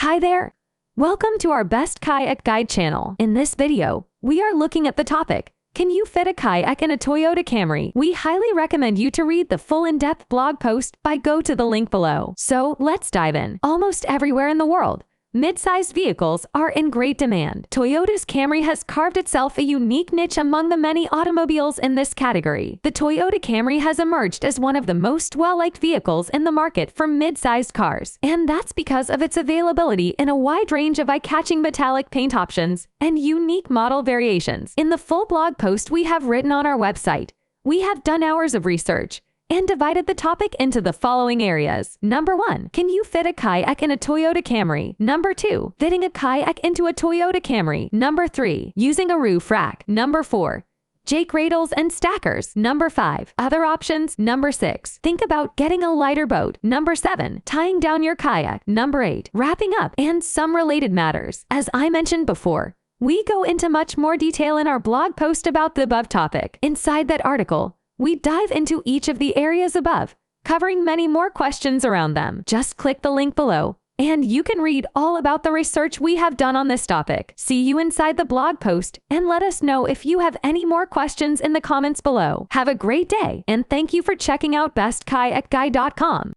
Hi there! Welcome to our Best Kayak Guide channel. In this video, we are looking at the topic, can you fit a kayak in a Toyota Camry? We highly recommend you to read the full in-depth blog post go to the link below. So let's dive in. Almost everywhere in the world, mid-sized vehicles are in great demand. Toyota's Camry has carved itself a unique niche among the many automobiles in this category. The Toyota Camry has emerged as one of the most well-liked vehicles in the market for mid-sized cars, and that's because of its availability in a wide range of eye-catching metallic paint options and unique model variations. In the full blog post we have written on our website, we have done hours of research and divided the topic into the following areas. Number 1, can you fit a kayak in a Toyota Camry? Number 2, fitting a kayak into a Toyota Camry. Number 3, using a roof rack. Number 4, Cradles and stackers. Number 5, other options. Number 6, think about getting a lighter boat. Number 7, tying down your kayak. Number 8, wrapping up, and some related matters. As I mentioned before, we go into much more detail in our blog post about the above topic. Inside that article, we dive into each of the areas above, covering many more questions around them. Just click the link below, and you can read all about the research we have done on this topic. See you inside the blog post, and let us know if you have any more questions in the comments below. Have a great day, and thank you for checking out bestkayakguide.com.